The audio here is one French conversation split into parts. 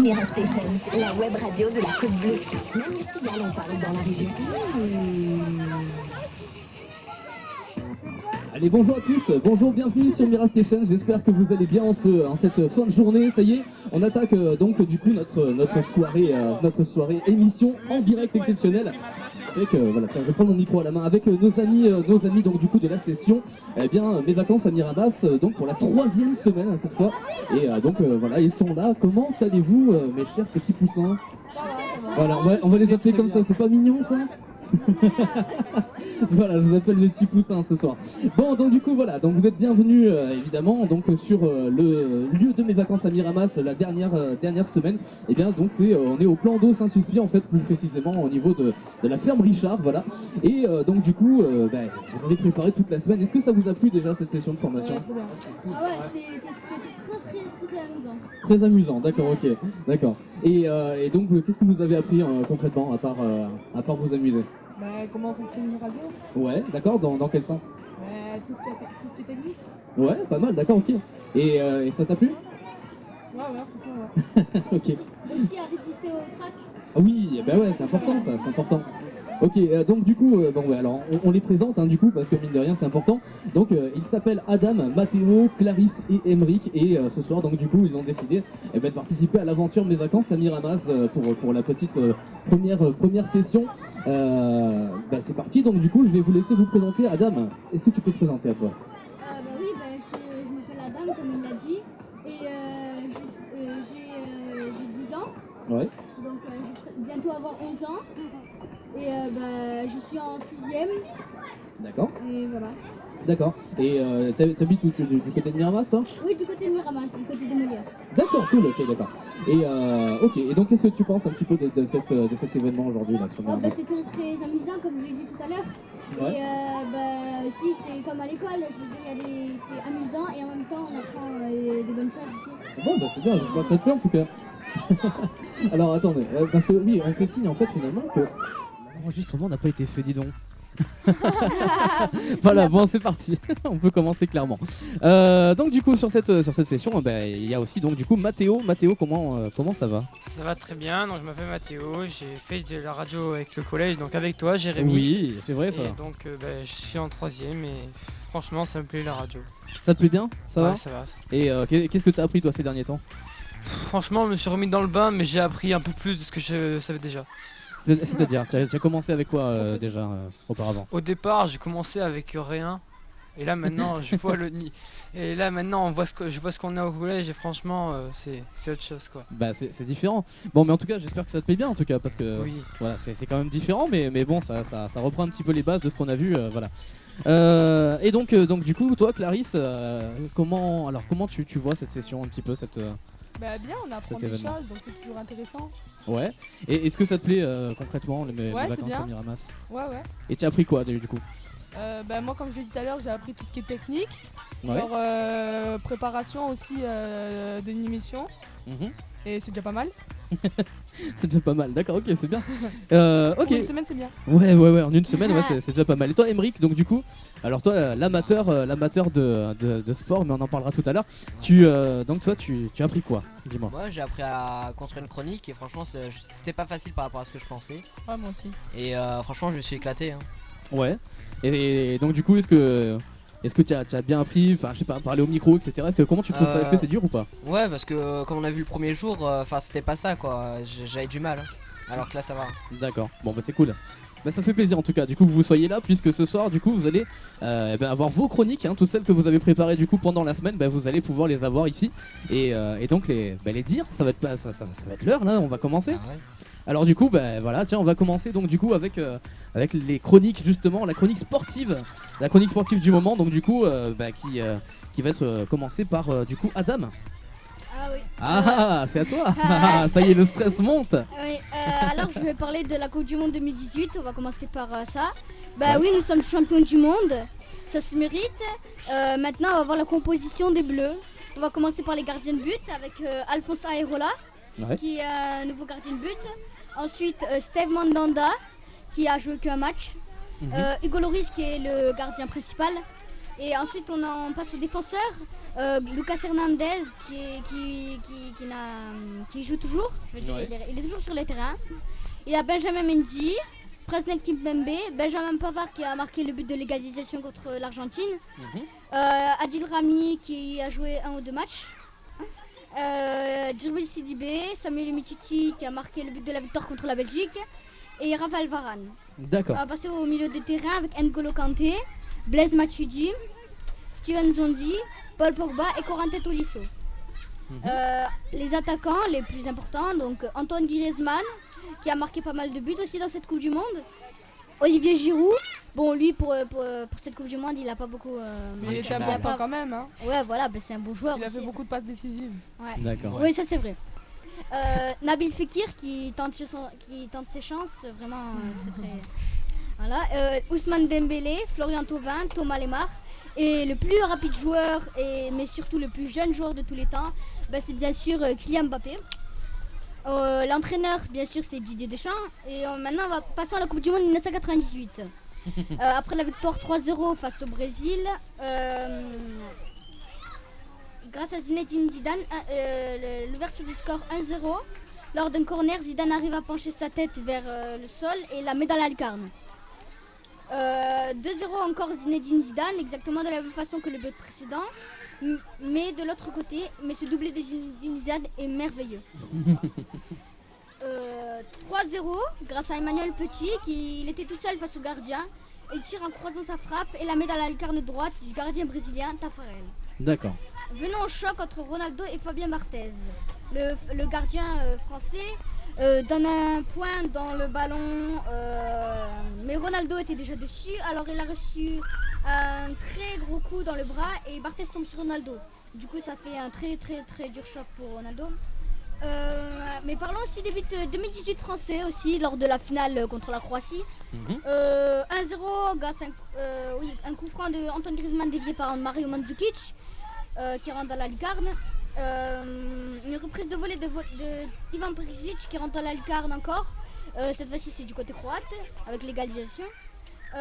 Mira Station, la web radio de la Côte Bleue. Même les cigales en parlent dans la région. Allez, bonjour à tous, bonjour, bienvenue sur Mira Station, j'espère que vous allez bien en cette fin de journée. Ça y est, on attaque donc du coup notre soirée émission en direct exceptionnelle. Avec, voilà, tiens, je prends mon micro à la main avec nos amis donc du coup de la session. Eh bien, mes vacances à Miramas, donc pour la 3e semaine cette fois. Et donc voilà, ils sont là. Comment allez-vous, mes chers petits poussins? Voilà, on va les appeler comme ça, c'est pas mignon ça? Voilà, je vous appelle les petits poussins ce soir. Bon, donc du coup voilà, donc vous êtes bienvenus évidemment donc sur le lieu de mes vacances à Miramas, la dernière semaine. Et bien donc on est au plan d'eau Saint-Sulpice en fait, plus précisément au niveau de la ferme Richard, voilà. Et donc du coup, vous avez préparé toute la semaine. Est-ce que ça vous a plu déjà cette session de formation? Ah ouais, c'était très amusant. Très amusant, d'accord, ok, d'accord. Et donc qu'est-ce que vous avez appris concrètement à part vous amuser? Comment fonctionne une radio? Ouais, d'accord, dans quel sens? Tout ce qui est technique. Ouais, pas mal, d'accord, ok. Et ça t'a plu? Ouais, franchement, ouais. Ok. Aussi à résister au crack. Ah oui, bah ouais, c'est important ça, c'est important. Ok, donc du coup, bon ouais, alors on les présente du coup, parce que mine de rien c'est important. Donc ils s'appellent Adam, Mathéo, Clarisse et Emeric, et ce soir donc du coup ils ont décidé de participer à l'aventure Mes Vacances à Miramas pour la petite première session. C'est parti, donc du coup je vais vous laisser vous présenter. Adam, est-ce que tu peux te présenter à toi? Oui, je m'appelle Adam, comme il l'a dit, et j'ai 10 ans, Ouais. donc je vais bientôt avoir 11 ans, et je suis en 6e, D'accord. et voilà. D'accord. Et t'habites où? Du côté de Miramas toi? Oui, du côté de Miramas, du côté de Molière. D'accord, cool, ok, d'accord. Et ok, et donc qu'est-ce que tu penses un petit peu de cet événement aujourd'hui là sur Miramas? C'était très amusant, comme je l'ai dit tout à l'heure. Ouais. Et si, c'est comme à l'école, je veux dire, c'est amusant et en même temps on apprend des bonnes choses ici. Bon, c'est bien, j'espère que ça te plaît en tout cas. Alors attendez, parce que oui, on fait signe en fait finalement que l'enregistrement n'a pas été fait, dis donc. Voilà, bon c'est parti, on peut commencer clairement. Donc du coup sur cette session, il y a aussi donc du coup Mathéo. Mathéo, comment ça va? Ça va très bien, donc je m'appelle Mathéo, j'ai fait de la radio avec le collège, donc avec toi Jérémy. Oui, c'est vrai ça. Et donc je suis en 3e et franchement ça me plaît la radio. Ça te plaît bien? Ça va? Ouais, ça va. Et qu'est-ce que tu as appris toi ces derniers temps? Franchement je me suis remis dans le bain mais j'ai appris un peu plus de ce que je savais déjà. C'est-à-dire, tu as commencé avec quoi déjà auparavant? Au départ j'ai commencé avec rien. Et là maintenant je vois et là maintenant je vois ce qu'on a au collège et franchement c'est autre chose quoi. Bah c'est différent. Bon mais en tout cas j'espère que ça te plaît bien en tout cas parce que oui. Voilà c'est quand même différent mais bon ça reprend un petit peu les bases de ce qu'on a vu voilà. Et donc du coup toi Clarisse comment tu vois cette session un petit peu Bien, on apprend des choses, donc c'est toujours intéressant. Ouais. Et est-ce que ça te plaît concrètement les vacances bien. à Miramas? Ouais. Et tu as appris quoi du coup? Moi comme je l'ai dit tout à l'heure, j'ai appris tout ce qui est technique, Ouais. genre préparation aussi d'une émission, et c'est déjà pas mal. C'est déjà pas mal, d'accord, ok, c'est bien. Ok. Pour une semaine c'est bien. Ouais, en une semaine, ouais, c'est déjà pas mal. Et toi, Emeric, donc du coup, alors toi, l'amateur de sport, mais on en parlera tout à l'heure. Donc toi, tu as appris quoi? Dis-moi. Moi, j'ai appris à construire une chronique et franchement, c'était pas facile par rapport à ce que je pensais. Ouais, moi aussi. Et franchement, je me suis éclaté. Hein. Ouais. Et donc du coup, est-ce que tu as bien appris, enfin je sais pas, parler au micro, etc. Comment tu trouves ça? Est-ce que c'est dur ou pas? Ouais, parce que comme on a vu le premier jour, c'était pas ça quoi, j'avais du mal. Hein. Alors que là ça va. D'accord, bon c'est cool. Ça fait plaisir en tout cas, du coup que vous soyez là, puisque ce soir du coup vous allez avoir vos chroniques, toutes celles que vous avez préparées du coup pendant la semaine, vous allez pouvoir les avoir ici et donc les dire, ça va être l'heure là, on va commencer. Ah ouais. Alors du coup voilà, tiens, on va commencer donc du coup avec les chroniques, justement la chronique sportive du moment, donc du coup qui va être commencée par du coup Adam. Ah oui. Ah, c'est à toi. Ça y est, le stress monte. Oui, alors je vais parler de la Coupe du Monde 2018, on va commencer par ça. Oui, nous sommes champions du monde, ça se mérite. Maintenant on va voir la composition des Bleus. On va commencer par les gardiens de but avec Alphonse Areola, qui est un nouveau gardien de but. Ensuite Steve Mandanda, qui a joué qu'un match. Hugo Loris qui est le gardien principal. Et ensuite on passe aux défenseurs. Lucas Hernandez qui joue toujours. Je veux dire, Ouais. il est toujours sur les terrains. Il y a Benjamin Mendy, Presnel Kimpembe, Benjamin Pavard qui a marqué le but de l'égalisation contre l'Argentine. Adil Rami qui a joué 1 ou 2 matchs. Djibril Sidibé, Samuel Umtiti qui a marqué le but de la victoire contre la Belgique. Et Raphaël Varane. D'accord. On va passer au milieu de terrain avec N'Golo Kanté, Blaise Matuidi, Steven Zondi, Paul Pogba et Corentin Tolisso. Les attaquants les plus importants, donc Antoine Griezmann qui a marqué pas mal de buts aussi dans cette Coupe du Monde. Olivier Giroud, bon lui pour cette Coupe du Monde il a pas beaucoup... Mais il était a important pas- quand même. Hein. Ouais voilà, ben, c'est un bon joueur Il a aussi. fait beaucoup de passes décisives. Ouais. D'accord. Oui ça c'est vrai. Nabil Fekir qui tente ses chances, vraiment très. Voilà. Ousmane Dembélé, Florian Thauvin, Thomas Lemar. Et le plus rapide joueur, mais surtout le plus jeune joueur de tous les temps, c'est bien sûr Kylian Mbappé. L'entraîneur, bien sûr, c'est Didier Deschamps. Et maintenant, passons à la Coupe du Monde 1998. Après la victoire 3-0 face au Brésil, grâce à Zinedine Zidane, l'ouverture du score 1-0, lors d'un corner, Zidane arrive à pencher sa tête vers le sol et la met dans la lucarne. 2-0 encore Zinedine Zidane, exactement de la même façon que le but précédent, mais de l'autre côté, mais ce doublé de Zinedine Zidane est merveilleux. 3-0 grâce à Emmanuel Petit, il était tout seul face au gardien, il tire en croisant sa frappe et la met dans la lucarne droite du gardien brésilien Tafarel. D'accord. Venons au choc entre Ronaldo et Fabien Barthez. Le gardien français donne un point dans le ballon, mais Ronaldo était déjà dessus, alors il a reçu un très gros coup dans le bras et Barthez tombe sur Ronaldo. Du coup ça fait un très dur choc pour Ronaldo. Mais parlons aussi des buts 2018 français aussi lors de la finale contre la Croatie. 1-0 grâce à un coup franc de Antoine Griezmann dévié par Mario Mandzukic qui rentre dans la lucarne. Une reprise de volée de Ivan Perisic qui rentre dans la lucarne encore. Cette fois-ci c'est du côté croate avec l'égalisation. 2-1,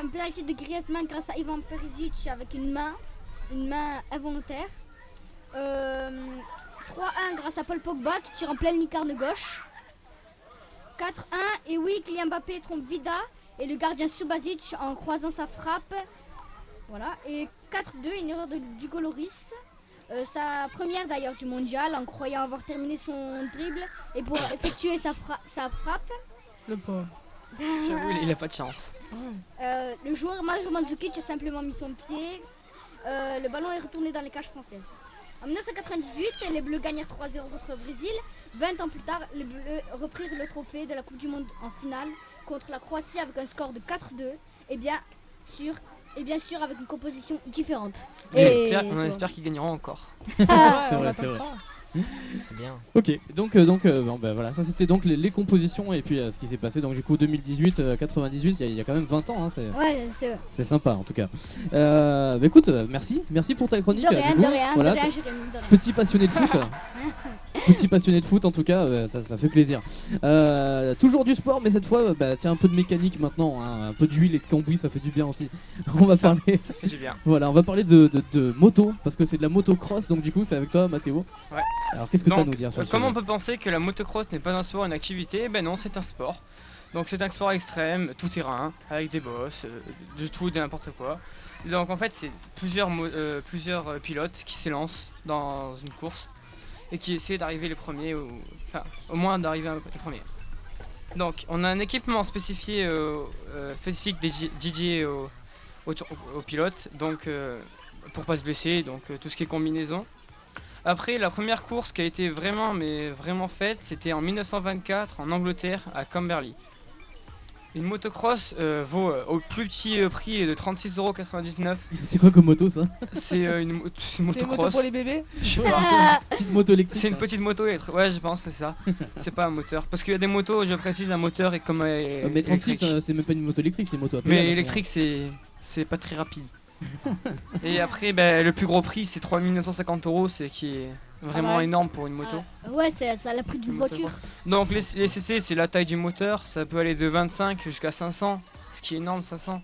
un penalty de Griezmann grâce à Ivan Perisic avec une main involontaire. 3-1 grâce à Paul Pogba qui tire en pleine lucarne gauche. 4-1 et oui, Kylian Mbappé trompe Vida et le gardien Subasic en croisant sa frappe. Voilà. Et 4-2, une erreur d'Hugo Lloris. Sa première d'ailleurs du mondial en croyant avoir terminé son dribble et pour effectuer sa frappe. Le pauvre. J'avoue, il a pas de chance. Le joueur Mario Mandzukic a simplement mis son pied. Le ballon est retourné dans les cages françaises. En 1998, les Bleus gagnèrent 3-0 contre le Brésil. 20 ans plus tard, les Bleus reprirent le trophée de la Coupe du Monde en finale contre la Croatie avec un score de 4-2 et bien sûr avec une composition différente. On espère qu'ils gagneront encore. Ouais, C'est on vrai, attend c'est vrai. ça. C'est bien. Ok, donc bon, voilà, ça c'était donc les compositions et puis ce qui s'est passé donc du coup 2018, 98, il y a quand même 20 ans, hein, Ouais, c'est c'est sympa en tout cas. Écoute, merci pour ta chronique. de rien, du coup. de rien, Voilà, Jérémy, de rien. petit passionné de foot. Petit passionné de foot en tout cas, ça fait plaisir. Toujours du sport, mais cette fois, tiens, un peu de mécanique maintenant, hein, un peu d'huile et de cambouis, ça fait du bien aussi. On va parler. Ça fait du bien. Voilà, on va parler de moto parce que c'est de la motocross, donc du coup c'est avec toi, Mathéo. Ouais. Alors qu'est-ce que tu as à Donc, nous dire sur le comment on sujet peut penser que la motocross n'est pas un sport, une activité? Ben non, c'est un sport. Donc c'est un sport extrême, tout terrain, avec des bosses, de tout et de n'importe quoi. Donc en fait, c'est plusieurs pilotes qui s'élancent dans une course et qui essaient d'arriver les premiers, enfin au moins d'arriver les premiers. Donc on a un équipement spécifique dédié aux pilotes, donc pour pas se blesser, donc tout ce qui est combinaison. Après, la première course qui a été vraiment faite, c'était en 1924 en Angleterre à Camberley. Une motocross vaut au plus petit prix de 36,99 €. C'est quoi comme moto ça? C'est une C'est une moto motocross. pour les bébés. Je sais pas. Petite moto électrique. C'est une petite moto électrique. Ouais, je pense, c'est ça. C'est pas un moteur. Parce qu'il y a des motos, je précise, un moteur est comme Mais 36, électrique. c'est même pas une moto électrique, c'est une moto à pédale, Mais à ce électrique, c'est pas très rapide. Et après, le plus gros prix, c'est 3 950 €, c'est qui est vraiment ouais. énorme pour une moto. Ouais, ça a le prix d'une Une voiture. moto. Donc les CC, c'est la taille du moteur, ça peut aller de 25 jusqu'à 500, ce qui est énorme, 500.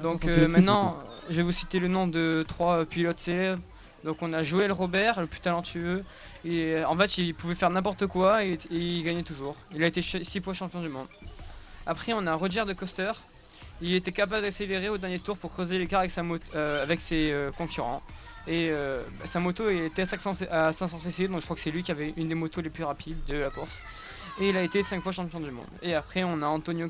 Donc 500 km, maintenant, je vais vous citer le nom de 3 pilotes célèbres. Donc on a Joël Robert, le plus talentueux. Et en fait, il pouvait faire n'importe quoi et il gagnait toujours. Il a été 6 fois champion du monde. Après, on a Roger de Coster. Il était capable d'accélérer au dernier tour pour creuser l'écart avec ses concurrents. Et sa moto était à 500 cc, donc je crois que c'est lui qui avait une des motos les plus rapides de la course. Et il a été 5 fois champion du monde. Et après, on a Antonio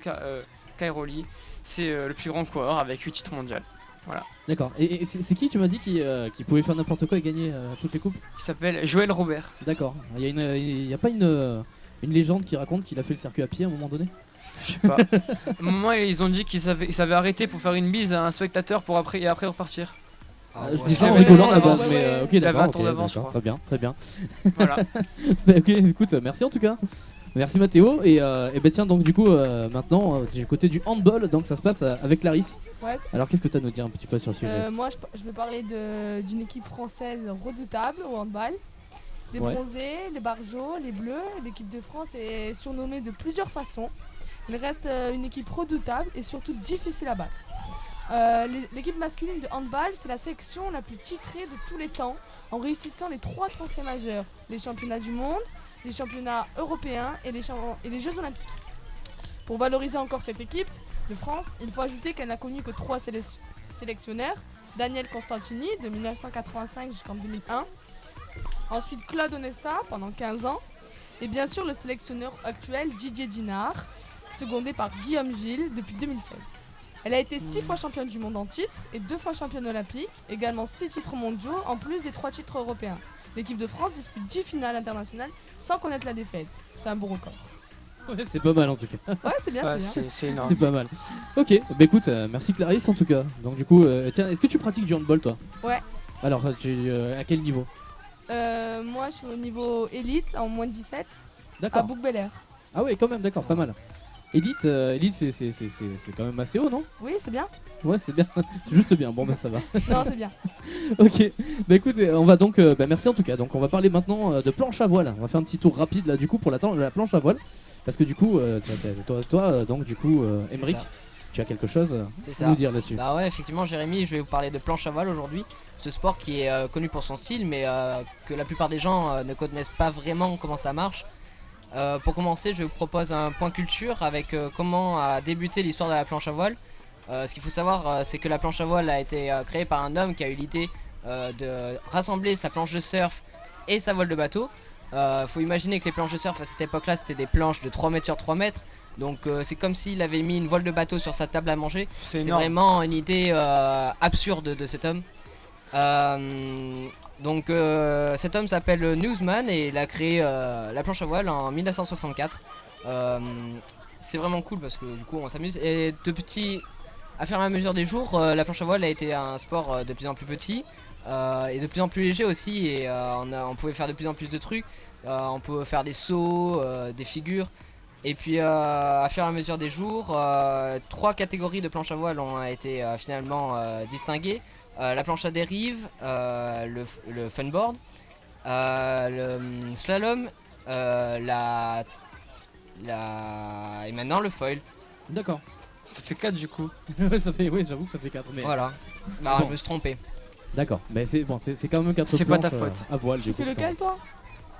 Cairoli. C'est le plus grand coureur avec 8 titres mondiaux. Voilà. D'accord. Et c'est qui tu m'as dit qui pouvait faire n'importe quoi et gagner toutes les coupes? Il s'appelle Joël Robert. D'accord. Il y a pas une légende qui raconte qu'il a fait le circuit à pied à un moment donné? Je sais pas. À un moment, ils ont dit qu'ils savaient arrêter pour faire une bise à un spectateur pour après repartir. Je ouais. dis ça en ouais, rigolant ouais, à la base, ouais, mais ouais. ok, Il avait d'accord. un tour Ok, d'avance, je d'accord, crois. très bien. Voilà. Bah, ok, écoute, merci en tout cas. Merci Mathéo. Et bah tiens, donc du coup, maintenant, du côté du handball, donc ça se passe avec Clarisse. Ouais. Alors qu'est-ce que tu as à nous dire un petit peu sur le sujet? Moi, je vais parler d'une équipe française redoutable au handball. Les Ouais. bronzés, les barjots, les bleus. L'équipe de France est surnommée de plusieurs façons. Il reste une équipe redoutable et surtout difficile à battre. L'équipe masculine de handball, c'est la sélection la plus titrée de tous les temps en réussissant les 3 trophées majeurs, les championnats du monde, les championnats européens et les Jeux olympiques. Pour valoriser encore cette équipe de France, il faut ajouter qu'elle n'a connu que 3 sélectionneurs, Daniel Constantini de 1985 jusqu'en 2001, ensuite Claude Onesta pendant 15 ans, et bien sûr le sélectionneur actuel Didier Dinard, secondé par Guillaume Gilles depuis 2016. Elle a été 6 fois championne du monde en titre et 2 fois championne olympique, également 6 titres mondiaux en plus des 3 titres européens. L'équipe de France dispute 10 finales internationales sans connaître la défaite. C'est un bon record. Ouais, c'est pas mal en tout cas. Ouais, c'est bien, Ouais, c'est bien. c'est énorme. C'est pas mal. Ok, bah écoute, merci Clarisse en tout cas. Donc du coup, tiens, est-ce que tu pratiques du handball toi? Ouais. Alors, à quel niveau? Moi, je suis au niveau élite en moins de 17 à D'accord. Bouc-Bel-Air. Ah ouais, quand même, d'accord, pas mal. Elite, c'est quand même assez haut, non? Oui, c'est bien. Ouais, c'est bien. Juste bien. Bon, bah ça va. Non, c'est bien. Ok. Bah écoute, on va donc, merci en tout cas. Donc on va parler maintenant de planche à voile. On va faire un petit tour rapide là, du coup, pour la planche à voile, parce que du coup, toi, donc du coup, C'est Emeric, ça. tu as quelque chose C'est à ça. nous dire là-dessus. Bah ouais, effectivement, Jérémy, je vais vous parler de planche à voile aujourd'hui. Ce sport qui est connu pour son style, mais que la plupart des gens ne connaissent pas vraiment comment ça marche. Pour commencer, je vous propose un point culture avec comment a débuté l'histoire de la planche à voile. Ce qu'il faut savoir, c'est que la planche à voile a été créée par un homme qui a eu l'idée de rassembler sa planche de surf et sa voile de bateau. Faut imaginer que les planches de surf à cette époque-là, c'était des planches de 3 mètres sur 3 mètres. Donc c'est comme s'il avait mis une voile de bateau sur sa table à manger. C'est C'est énorme. vraiment une idée absurde de cet homme. Cet homme s'appelle Newsman et il a créé la planche à voile en 1964. C'est vraiment cool parce que du coup on s'amuse. Et à faire à mesure des jours, la planche à voile a été un sport de plus en plus petit et de plus en plus léger aussi. Et on pouvait faire de plus en plus de trucs. On peut faire des sauts, des figures. Et puis à faire à mesure des jours, 3 catégories de planche à voile ont été finalement distinguées. La planche à dérive, le funboard, le slalom, et maintenant le foil. D'accord. Ça fait 4 du coup. Ça fait, oui, j'avoue que ça fait 4. Mais... Voilà. Bah, Bon. je me suis trompé. D'accord. Mais c'est bon, c'est quand même 4 C'est pas ta planches, faute. à voile. Tu du fais coup, lequel, toi?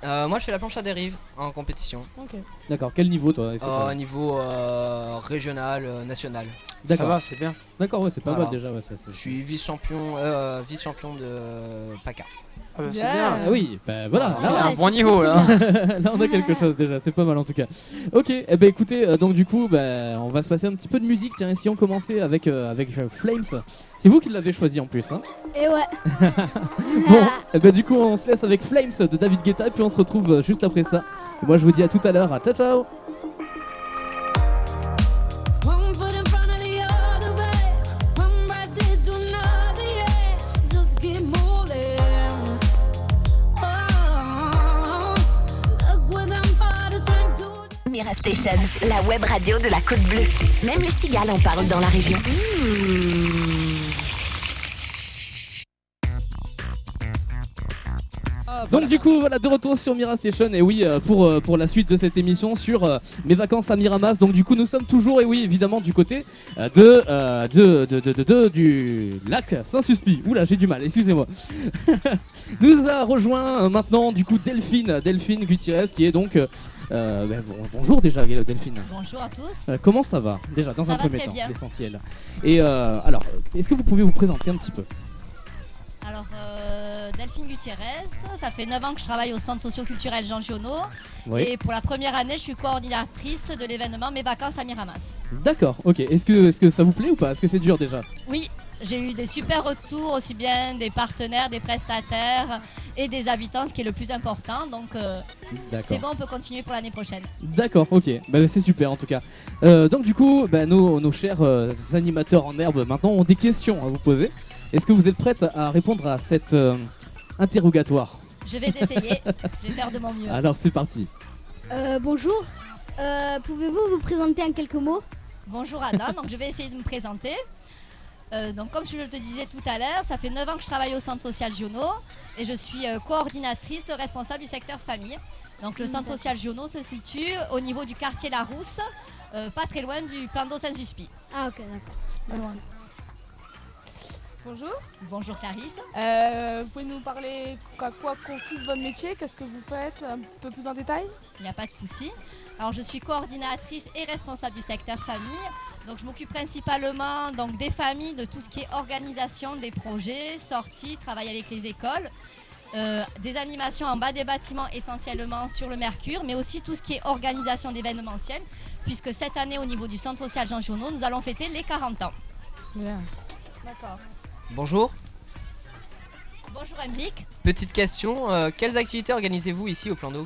Moi je fais la planche à dérive en compétition. Ok. D'accord. Quel niveau toi? Est-ce que Au t'as- niveau régional, national. Ça D'accord. va, c'est bien. D'accord, ouais, c'est pas Voilà. mal déjà. Ouais, Je suis vice-champion de PACA. Ah bah, c'est Bien. bien. Ah oui, bah voilà. Ah Là, ouais, Un bon c'est niveau là. là on a quelque chose déjà, c'est pas mal en tout cas. Ok, eh ben écoutez, donc du coup, on va se passer un petit peu de musique. Tiens, et si on commençait avec Flames, c'est vous qui l'avez choisi en plus, hein. Et ouais. Bon, eh ben du coup, on se laisse avec Flames de David Guetta, et puis on se retrouve juste après ça. Et moi, je vous dis à tout à l'heure. Ciao, ciao. One foot in front of the other way. One breath leads to another, yeah. Just keep moving. Oh, look what I'm for the strength to. Mira Station, la web radio de la Côte Bleue. Même les cigales en parlent dans la région. Donc du coup voilà, de retour sur Mira Station, et oui, pour la suite de cette émission sur mes vacances à Miramas. Donc du coup nous sommes toujours, et oui évidemment, du côté du lac Saint-Suspit. Oula, j'ai du mal, excusez-moi. Nous a rejoint maintenant du coup Delphine Gutiérrez, qui est donc bonjour déjà Delphine. Bonjour à tous. Comment ça va déjà dans Ça un va premier très temps, bien. l'essentiel. Et alors, est-ce que vous pouvez vous présenter un petit peu? Alors, Delphine Gutiérrez, ça fait 9 ans que je travaille au centre socio-culturel Jean Giono. Oui. Et pour la première année, je suis coordinatrice de l'événement Mes vacances à Miramas. D'accord, ok. Est-ce que ça vous plaît ou pas? Est-ce que c'est dur déjà? Oui, j'ai eu des super retours, aussi bien des partenaires, des prestataires et des habitants, ce qui est le plus important. Donc, c'est D'accord. bon, on peut continuer pour l'année prochaine. D'accord, ok. Bah, c'est super en tout cas. Donc du coup, nos chers animateurs en herbe maintenant ont des questions à vous poser. Est-ce que vous êtes prête à répondre à cet interrogatoire? Je vais essayer, je vais faire de mon mieux. Alors c'est parti. Bonjour. Pouvez-vous vous présenter en quelques mots? Bonjour Adam, donc je vais essayer de me présenter. Donc comme je te disais tout à l'heure, ça fait 9 ans que je travaille au centre social Giono et je suis coordinatrice responsable du secteur famille. Donc le centre social Giono se situe au niveau du quartier La Rousse, pas très loin du plan d'eau Saint-Suspit. Ah ok, d'accord. C'est pas loin. Bonjour. Bonjour Clarisse. Vous pouvez nous parler à quoi consiste votre métier? Qu'est-ce que vous faites un peu plus en détail? Il n'y a pas de souci. Alors je suis coordinatrice et responsable du secteur famille. Donc je m'occupe principalement donc, des familles, de tout ce qui est organisation des projets, sorties, travail avec les écoles. Des animations en bas des bâtiments essentiellement sur le Mercure, mais aussi tout ce qui est organisation d'événementiel, puisque cette année au niveau du centre social Jean Giono, nous allons fêter les 40 ans. Bien. D'accord. Bonjour. Bonjour Emblic. Petite question, quelles activités organisez-vous ici au plan d'eau?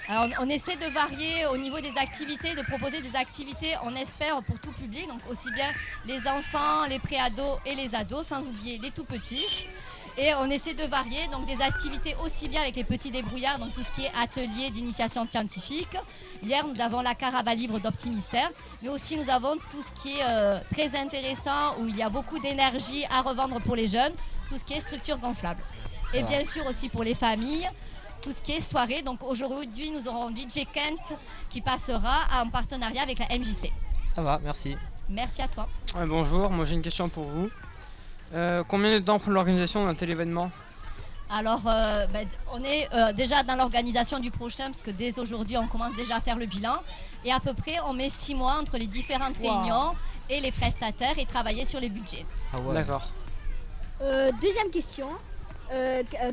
Alors on essaie de varier au niveau des activités, de proposer des activités, on espère, pour tout public, donc aussi bien les enfants, les pré-ados et les ados, sans oublier les tout petits. Et on essaie de varier, donc des activités aussi bien avec les petits débrouillards, donc tout ce qui est atelier d'initiation scientifique. Hier, nous avons la caravane livre d'Optimistère, mais aussi nous avons tout ce qui est très intéressant, où il y a beaucoup d'énergie à revendre pour les jeunes, tout ce qui est structure gonflable. Et bien sûr aussi pour les familles, tout ce qui est soirée. Donc aujourd'hui, nous aurons DJ Kent qui passera en partenariat avec la MJC. Ça va, merci. Merci à toi. Bonjour, moi j'ai une question pour vous. Combien de temps prend l'organisation d'un tel événement? Alors, on est déjà dans l'organisation du prochain, parce que dès aujourd'hui, on commence déjà à faire le bilan. Et à peu près, on met 6 mois entre les différentes réunions et les prestataires et travailler sur les budgets. Ah ouais. D'accord. Deuxième question.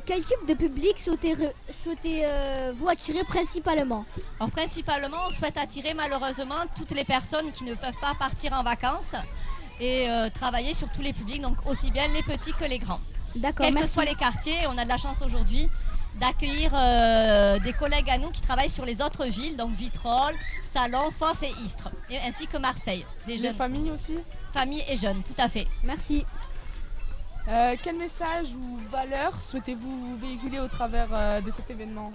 Quel type de public souhaitez-vous attirer principalement? Alors principalement, on souhaite attirer malheureusement toutes les personnes qui ne peuvent pas partir en vacances et travailler sur tous les publics, donc aussi bien les petits que les grands. D'accord, Quels que merci. soient les quartiers, on a de la chance aujourd'hui d'accueillir des collègues à nous qui travaillent sur les autres villes, donc Vitrolles, Salon, Fos et Istres, ainsi que Marseille. Des Les jeunes, familles aussi. familles et jeunes, tout à fait. Merci. Quel message ou valeur souhaitez-vous véhiculer au travers de cet événement?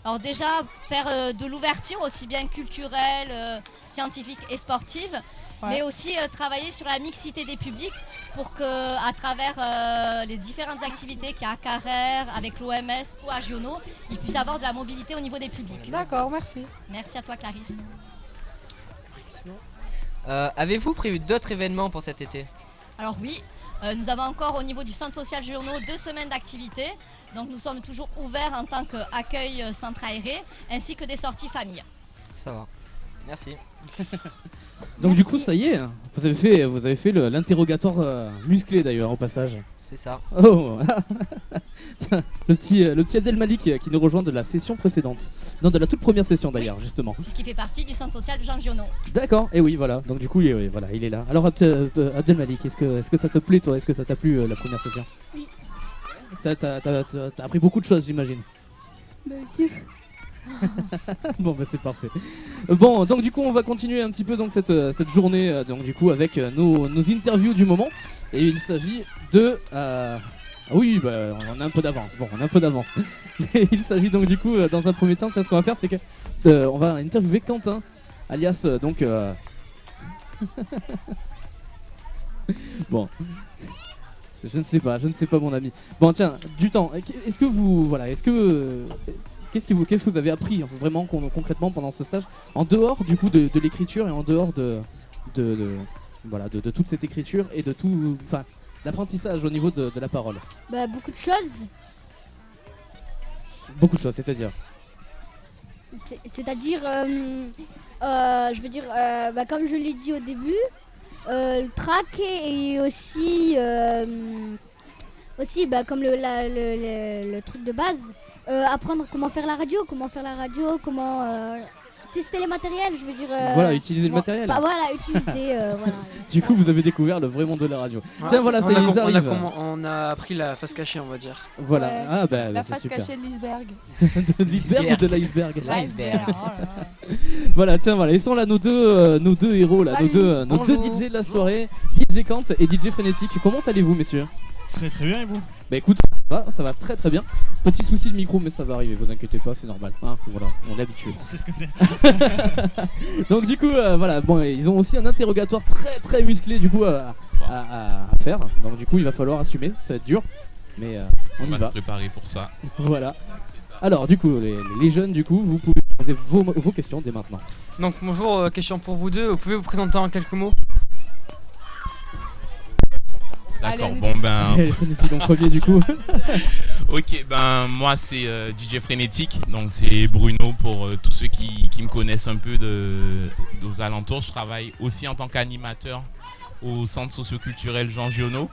Alors déjà, faire de l'ouverture aussi bien culturelle, scientifique et sportive, mais aussi travailler sur la mixité des publics pour que, à travers les différentes activités qu'il y a à Carrère, avec l'OMS ou à Giono, il puisse y avoir de la mobilité au niveau des publics. D'accord, merci. Merci à toi Clarisse. Avez-vous prévu d'autres événements pour cet été? Alors oui, nous avons encore au niveau du centre social Giono 2 semaines d'activité. Donc nous sommes toujours ouverts en tant qu'accueil centre aéré, ainsi que des sorties famille. Ça va. Merci. Donc du coup ça y est, vous avez fait l'interrogatoire musclé d'ailleurs au passage. C'est ça. Oh Tiens, le petit Abdelmalik qui nous rejoint de la session précédente. Non, de la toute première session d'ailleurs, justement. Puisqu'il fait partie du centre social de Jean Giono. D'accord, et oui, voilà. Donc du coup, il est là. Alors Abdelmalik, est-ce que ça te plaît toi? Est-ce que ça t'a plu la première session? Oui. T'as appris beaucoup de choses, j'imagine. Bien sûr. Bon bah c'est parfait. Bon, donc du coup on va continuer un petit peu donc cette journée donc du coup avec nos interviews du moment, et il s'agit de oui, bah, on a un peu d'avance. Bon, on a un peu d'avance. Mais il s'agit donc du coup dans un premier temps, ce qu'on va faire, c'est que on va interviewer Quentin, alias donc bon. Je ne sais pas mon ami. Bon tiens, du temps. Est-ce que vous, voilà, qu'est-ce que vous avez appris vraiment concrètement pendant ce stage, en dehors du coup de l'écriture et en dehors de toute cette écriture et de tout, enfin, l'apprentissage au niveau de la parole. Bah, beaucoup de choses. Beaucoup de choses, c'est-à-dire. C'est-à-dire, je veux dire, bah, comme je l'ai dit au début, le track et aussi bah, comme le truc de base, apprendre comment faire la radio, comment tester les matériels, je veux dire. Voilà, utiliser le matériel. Bah voilà, utiliser, voilà. Du coup, vous avez découvert le vrai monde de la radio. Tiens, voilà, ça y est, ils arrivent. On a appris la face cachée, on va dire. Voilà, Ouais. ah bah, La c'est face super. cachée de l'iceberg. De l'iceberg ou de l'iceberg? L'iceberg. Oh là là. Voilà, tiens, voilà, ils sont là nos deux héros là, Salut. nos deux Bonjour. DJ de la soirée, DJ Kant et DJ Frénétique. Comment allez-vous, messieurs? Très très bien, et vous? Bah écoute, ça va très très bien. Petit souci de micro, mais ça va arriver, vous inquiétez pas, c'est normal. Hein, voilà, on est habitué. On sait ce que c'est. Donc du coup, voilà, bon, ils ont aussi un interrogatoire très très musclé du coup à faire. Donc du coup, il va falloir assumer, ça va être dur, mais on y va va. se préparer pour ça. Voilà. Alors du coup, les jeunes, du coup, vous pouvez poser vos questions dès maintenant. Donc bonjour, question pour vous deux. Vous pouvez vous présenter en quelques mots? D'accord, Allez, bon ben. Les Frénétiques en premier du coup. Ok, ben moi c'est DJ Frénétique, donc c'est Bruno pour tous ceux qui me connaissent un peu aux alentours. Je travaille aussi en tant qu'animateur au centre socioculturel Jean Giono.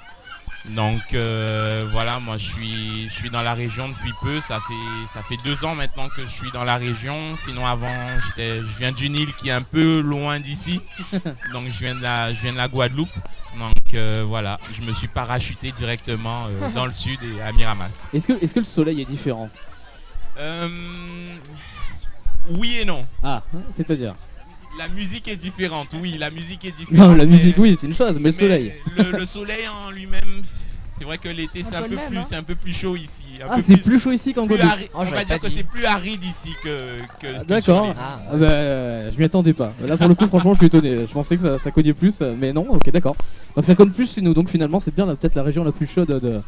Donc voilà, moi je suis dans la région depuis peu, ça fait 2 ans maintenant que je suis dans la région. Sinon avant je viens d'une île qui est un peu loin d'ici, donc je viens de la Guadeloupe. Donc voilà, je me suis parachuté directement dans le sud et à Miramas. Est-ce que le soleil est différent? Oui et non. Ah, c'est-à-dire? La musique est différente, oui, la musique est différente. Non, la musique, oui, c'est une chose, mais le soleil. Le soleil en lui-même, c'est vrai que l'été c'est un peu plus chaud ici. Ah, c'est plus chaud ici qu'en Guadeloupe. On va dire que c'est plus aride ici que D'accord. sur les- Ah, bah, je m'y attendais pas. Là pour le coup, franchement, je suis étonné. Je pensais que ça cognait plus, mais non. Ok, d'accord. Donc ça cogne plus chez nous. Donc finalement, c'est bien peut-être la région la plus chaude de.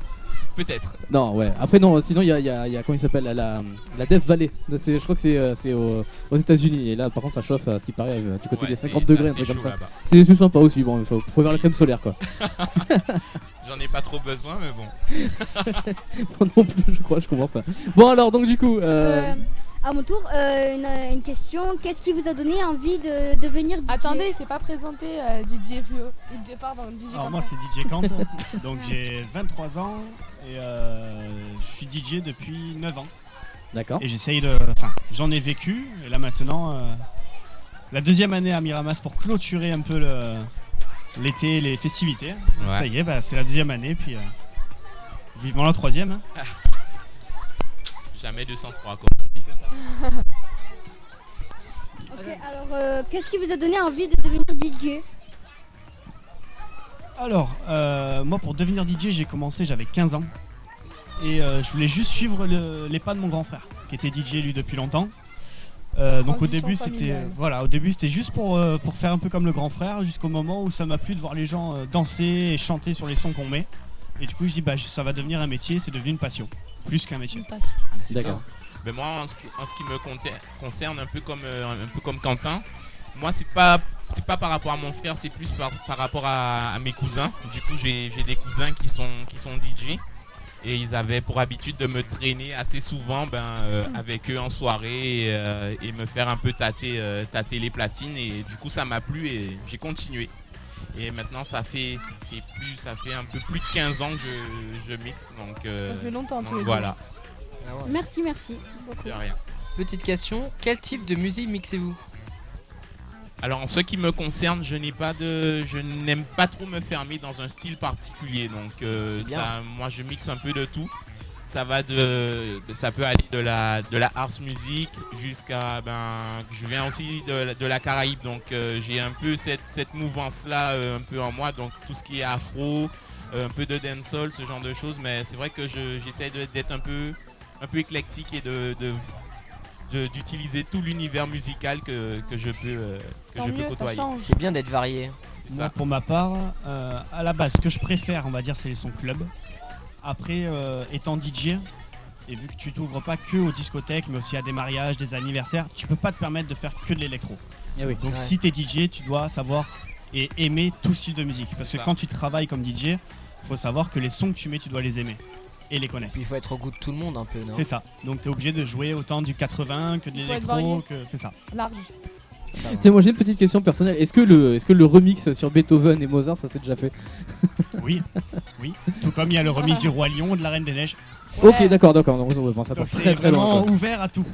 Peut-être. Non, ouais. Après non. Sinon, il y a comment il s'appelle la Death Valley. Je crois que c'est aux États-Unis. Et là, par contre, ça chauffe à ce qui paraît du côté Ouais, des c'est 50 degrés, un assez truc comme chaud ça. là-bas. C'est sympa aussi. Bon, il faut voir la crème solaire quoi. J'en ai pas trop besoin, mais bon. Moi non plus, je crois. Je commence à. Bon alors, donc du coup. À mon tour, une question. Qu'est-ce qui vous a donné envie de devenir DJ? Attendez, il s'est pas présenté DJ Flo. Pardon, DJ Alors Quentin. moi c'est DJ Kant, donc j'ai 23 ans et je suis DJ depuis 9 ans. D'accord. Et j'en ai vécu et là maintenant la 2e année à Miramas pour clôturer un peu l'été, les festivités. Donc, Ouais. ça y est, c'est la 2e année puis vivement la 3e. Hein. Jamais 203 quoi. Ok, alors qu'est-ce qui vous a donné envie de devenir DJ? Alors, moi pour devenir DJ, j'ai commencé, j'avais 15 ans. Et je voulais juste suivre les pas de mon grand frère, qui était DJ lui depuis longtemps. Donc au début c'était juste pour faire un peu comme le grand frère, jusqu'au moment où ça m'a plu de voir les gens danser et chanter sur les sons qu'on met. Et du coup je dis ça va devenir un métier, c'est devenu une passion, plus qu'un métier. D'accord. Mais moi en ce qui me concerne un peu comme Quentin, moi c'est pas par rapport à mon frère, c'est plus par rapport à mes cousins. Du coup j'ai des cousins qui sont DJ. Et ils avaient pour habitude de me traîner assez souvent avec eux en soirée et me faire un peu tâter les platines. Et du coup ça m'a plu et j'ai continué. Et maintenant ça fait un peu plus de 15 ans que je mixe. Donc, Ça fait longtemps donc tous les deux. voilà. Merci. De rien. Petite question, quel type de musique mixez-vous? Alors en ce qui me concerne, je n'aime pas trop me fermer dans un style particulier. Donc moi je mixe un peu de tout. Ça peut aller de la house music jusqu'à je viens aussi de la Caraïbe, donc j'ai un peu cette mouvance là un peu en moi, donc tout ce qui est afro, un peu de dancehall, ce genre de choses. Mais c'est vrai que j'essaie d'être un peu éclectique et d'utiliser tout l'univers musical que je peux côtoyer. C'est bien d'être varié. Moi, ça. pour ma part, à la base, ce que je préfère, on va dire, c'est les sons club. Après, étant DJ, et vu que tu t'ouvres pas que aux discothèques, mais aussi à des mariages, des anniversaires, tu peux pas te permettre de faire que de l'électro. Eh oui. Donc Ouais. si t'es DJ, tu dois savoir et aimer tout style de musique. Parce que Ça. quand tu travailles comme DJ, faut savoir que les sons que tu mets, tu dois les aimer et les connaître. Puis il faut être au goût de tout le monde un peu, non? C'est ça. Donc t'es obligé de jouer autant du 80 que de Faut être l'électro, varié. que c'est ça. Large. Ça va. Tiens, moi j'ai une petite question personnelle. Est-ce que le remix sur Beethoven et Mozart, ça s'est déjà fait? Oui, oui. Tout comme il y a le remix du Roi Lion, de la Reine des Neiges. Ok, d'accord. Donc, ça part Donc c'est très très loin. vraiment quoi. ouvert à tout.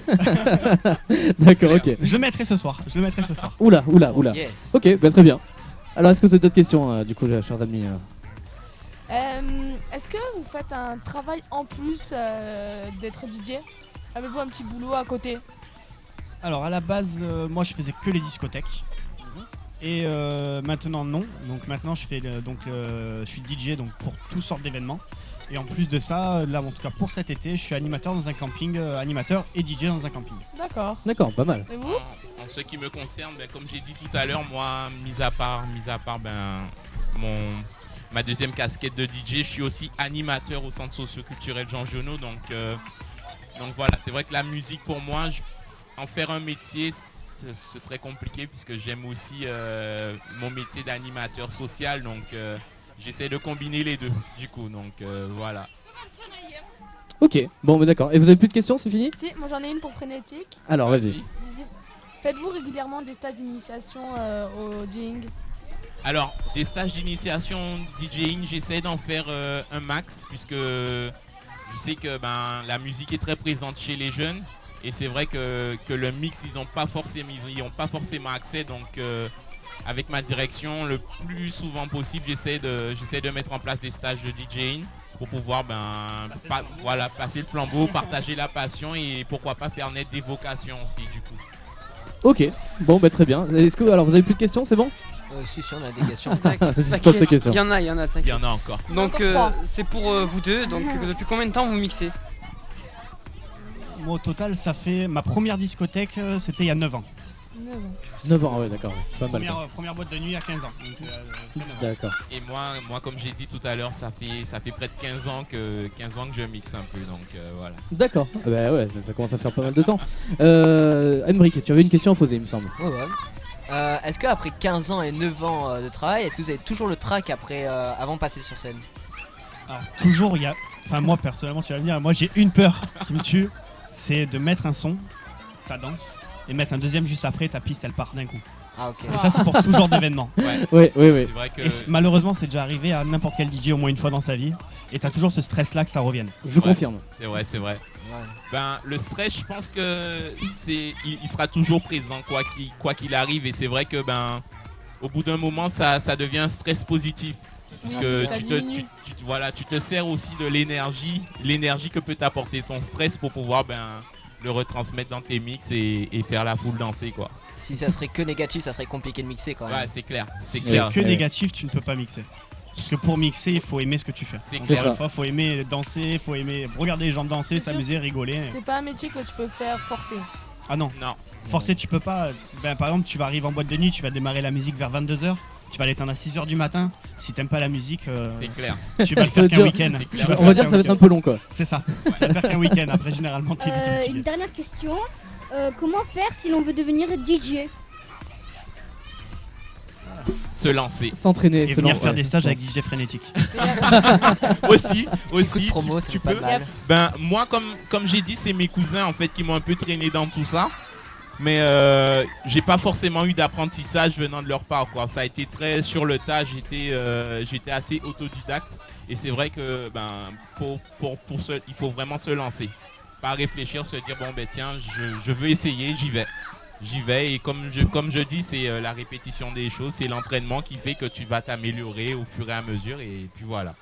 D'accord, ok. Je le mettrai ce soir. Oula. Yes. Ok, bah, très bien. Alors, est-ce que vous avez d'autres questions, du coup, chers amis Est-ce que vous faites un travail en plus d'être DJ? Avez-vous un petit boulot à côté? Alors à la base, moi je faisais que les discothèques. Et maintenant non. Donc maintenant je suis DJ donc pour toutes sortes d'événements. Et en plus de ça, là en tout cas pour cet été, je suis animateur dans un camping, animateur et DJ dans un camping. D'accord. D'accord, pas mal. Et vous? En ce qui me concerne, ben, comme j'ai dit tout à l'heure, moi, mis à part ma deuxième casquette de DJ, je suis aussi animateur au centre socio-culturel Jean Genot. Donc voilà, c'est vrai que la musique pour moi, en faire un métier, ce serait compliqué puisque j'aime aussi mon métier d'animateur social. Donc j'essaie de combiner les deux du coup. Donc voilà. Ok, bon, bah, d'accord. Et vous avez plus de questions, c'est fini? Si, moi j'en ai une pour Frénétique. Alors, vas-y. Faites-vous régulièrement des stages d'initiation au DJing? Alors, des stages d'initiation DJing, j'essaie d'en faire un max puisque je sais que la musique est très présente chez les jeunes et c'est vrai que le mix, ils n'ont pas forcément accès. Donc, avec ma direction, le plus souvent possible, j'essaie de mettre en place des stages de DJing pour pouvoir passer le flambeau, partager la passion et pourquoi pas faire naître des vocations aussi du coup. Ok, bon, bah, très bien. Alors, vous avez plus de questions, c'est bon? Si, on a des questions. Vas-y, pose tes questions. Il y en a, t'inquiète. Il y en a encore. Donc c'est pour vous deux, donc depuis combien de temps vous mixez? Moi au total ça fait ma première discothèque, c'était il y a 9 ans. 9 ans, ouais, d'accord. C'est pas mal. Première boîte de nuit à 15 ans. Donc, D'accord. Et moi comme j'ai dit tout à l'heure, ça fait près de 15 ans que je mixe un peu, donc voilà. D'accord. Bah ouais, ça commence à faire pas mal de temps. Emric, tu avais une question à poser, il me semble. Ouais. Est-ce qu'après 15 ans et 9 ans de travail, est-ce que vous avez toujours le trac avant de passer sur scène? Alors, toujours, moi personnellement, tu vas me dire, moi j'ai une peur qui me tue, c'est de mettre un son, ça danse, et mettre un deuxième juste après, ta piste elle part d'un coup. Ah, ok. Et ça, c'est pour toujours d'événements. Ouais. C'est vrai que Et malheureusement, c'est déjà arrivé à n'importe quel DJ au moins une fois dans sa vie, et t'as toujours ce stress là que ça revienne. Je confirme. C'est vrai. Ouais. Le stress, je pense que il sera toujours présent quoi qu'il arrive, et c'est vrai que au bout d'un moment ça devient un stress positif. Parce que tu te sers aussi de l'énergie que peut t'apporter ton stress pour pouvoir le retransmettre dans tes mix et faire la foule danser quoi. Si ça serait que négatif, ça serait compliqué de mixer quand même. Ouais, c'est clair. Si c'est que négatif, tu ne peux pas mixer. Parce que pour mixer, il faut aimer ce que tu fais. C'est clair. Il faut aimer danser, il faut aimer regarder les gens danser, s'amuser, rigoler. C'est pas un métier que tu peux faire forcer. Ah non. Forcer, tu peux pas. Par exemple, tu vas arriver en boîte de nuit, tu vas démarrer la musique vers 22h. Tu vas l'éteindre à 6h du matin. Si t'aimes pas la musique, c'est clair. Tu vas le faire qu'un week-end. On va dire que ça va être un peu long quoi. C'est ça. Tu vas le faire qu'un week-end. Après, généralement, t'es vite fatigué. Une dernière question. Comment faire si l'on veut devenir DJ? Se lancer. S'entraîner. Et venir faire des stages avec DJ Frénétique. aussi promo, tu peux. Moi, comme j'ai dit, c'est mes cousins en fait qui m'ont un peu traîné dans tout ça. Mais j'ai pas forcément eu d'apprentissage venant de leur part quoi. Ça a été très sur le tas, j'étais assez autodidacte. Et c'est vrai que il faut vraiment se lancer. Pas réfléchir, se dire tiens, je veux essayer, j'y vais. Et comme je dis, c'est la répétition des choses, c'est l'entraînement qui fait que tu vas t'améliorer au fur et à mesure. Et puis voilà.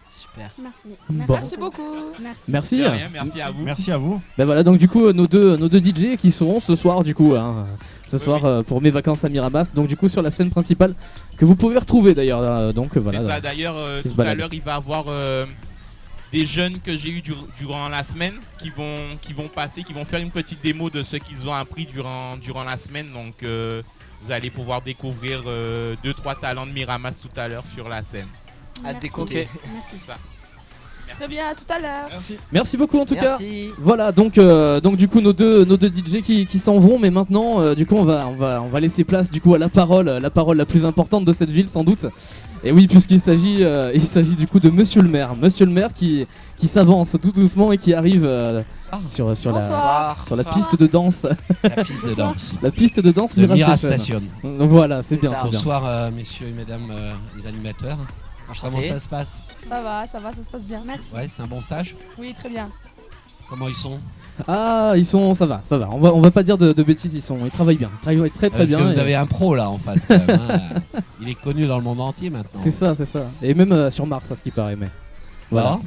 Super. Merci. Bon. Merci beaucoup. Merci. De rien, merci à vous. Merci à vous. Ben voilà, donc du coup nos deux DJ qui seront ce soir du coup soir pour mes vacances à Miramas, donc du coup sur la scène principale que vous pouvez retrouver d'ailleurs donc voilà. C'est ça d'ailleurs, tout à l'heure il va avoir des jeunes que j'ai eu durant la semaine qui vont passer, qui vont faire une petite démo de ce qu'ils ont appris durant la semaine. Donc vous allez pouvoir découvrir 2-3 talents de Miramas tout à l'heure sur la scène. À découvrir. Ok. Merci. Ça. Très bien, à tout à l'heure. Merci beaucoup en tout cas. Merci. Voilà, donc du coup nos deux DJ qui s'en vont, mais maintenant du coup on va laisser place du coup à la parole la plus importante de cette ville sans doute. Et oui, puisqu'il s'agit du coup de Monsieur le maire qui s'avance tout doucement et qui arrive sur la piste de danse. La piste de danse. La piste de danse de Mira Station. Voilà, c'est bien, c'est bien. Bonsoir messieurs et mesdames les animateurs. Comment ça se passe? Ça va, ça se passe bien. Merci. Ouais, c'est un bon stage? Oui, très bien. Comment ils sont? Ah, ça va. On va pas dire de bêtises, ils travaillent bien. Ils travaillent très bien. Parce que vous avez un pro là en face quand même, hein. Il est connu dans le monde entier maintenant. C'est ça. Et même sur Mars, à ce qui paraît, mais. Voilà. Bon.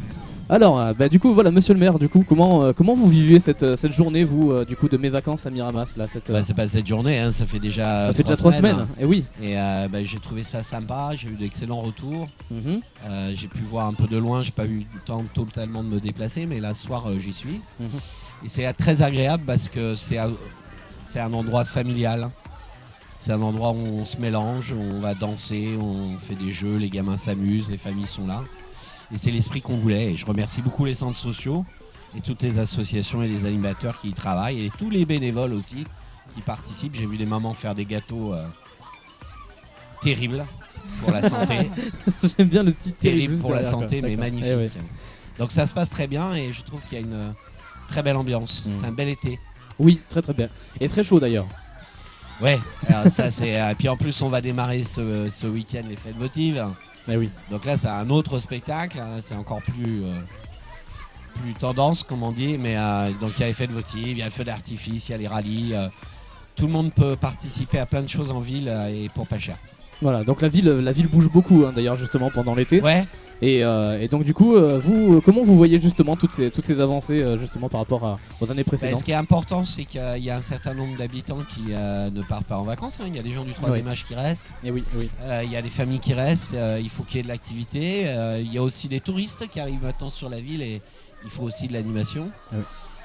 Alors, du coup, voilà, monsieur le maire, du coup, comment vous vivez cette journée, vous, du coup, de mes vacances à Miramas là, c'est pas cette journée, hein, ça fait déjà 3 semaines. Et oui. Et j'ai trouvé ça sympa, j'ai eu d'excellents retours. J'ai pu voir un peu de loin, j'ai pas eu le temps totalement de me déplacer, mais là ce soir j'y suis. Et c'est très agréable parce que c'est un endroit familial. C'est un endroit où on se mélange, on va danser, on fait des jeux, les gamins s'amusent, les familles sont là. Et c'est l'esprit qu'on voulait. Et je remercie beaucoup les centres sociaux et toutes les associations et les animateurs qui y travaillent et tous les bénévoles aussi qui participent. J'ai vu des mamans faire des gâteaux terribles pour la santé. J'aime bien le petit terrible pour la santé, mais d'accord. magnifique. Eh ouais. Donc ça se passe très bien et je trouve qu'il y a une très belle ambiance. C'est un bel été. Oui, très bien. Et très chaud d'ailleurs. Ouais, alors ça c'est. Puis en plus on va démarrer ce week-end les fêtes votives. Eh oui. Donc là c'est un autre spectacle, hein, c'est encore plus tendance comme on dit, mais donc il y a les fêtes votives, il y a le feu d'artifice, il y a les rallyes. Tout le monde peut participer à plein de choses en ville et pour pas cher. Voilà, donc la ville bouge beaucoup hein, d'ailleurs justement pendant l'été. Ouais. Et donc du coup, vous, comment vous voyez justement toutes ces avancées justement par rapport aux années précédentes? Ce qui est important, c'est qu'il y a un certain nombre d'habitants qui ne partent pas en vacances. Hein. Il y a des gens du 3e âge qui restent. Et oui. Il y a des familles qui restent. Il faut qu'il y ait de l'activité. Il y a aussi des touristes qui arrivent maintenant sur la ville et il faut aussi de l'animation. Oui.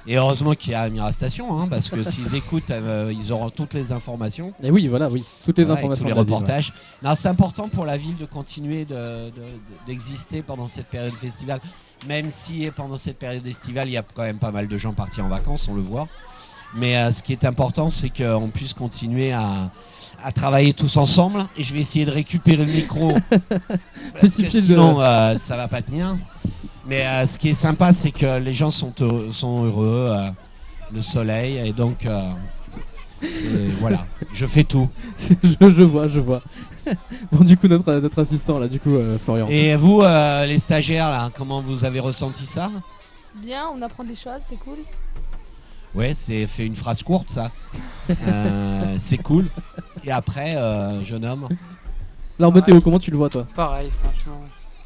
Et heureusement qu'il y a Mira Station, hein, parce que s'ils écoutent, ils auront toutes les informations. Et oui, voilà, toutes les informations. Tous les reportages. Non, c'est important pour la ville de continuer d'exister pendant cette période festivale. Même si pendant cette période estivale, il y a quand même pas mal de gens partis en vacances, on le voit. Mais ce qui est important, c'est qu'on puisse continuer à travailler tous ensemble. Et je vais essayer de récupérer le micro. Parce que sinon, ça va pas tenir. Mais ce qui est sympa, c'est que les gens sont heureux, le soleil, et donc voilà, je fais tout. je vois. Bon, du coup, notre assistant, là, du coup, Florian. Et vous, les stagiaires, là, comment vous avez ressenti ça? Bien, on apprend des choses, c'est cool. Ouais, c'est fait une phrase courte, ça. C'est cool. Et après, jeune homme. Alors, Théo, comment tu le vois, toi? Pareil, franchement.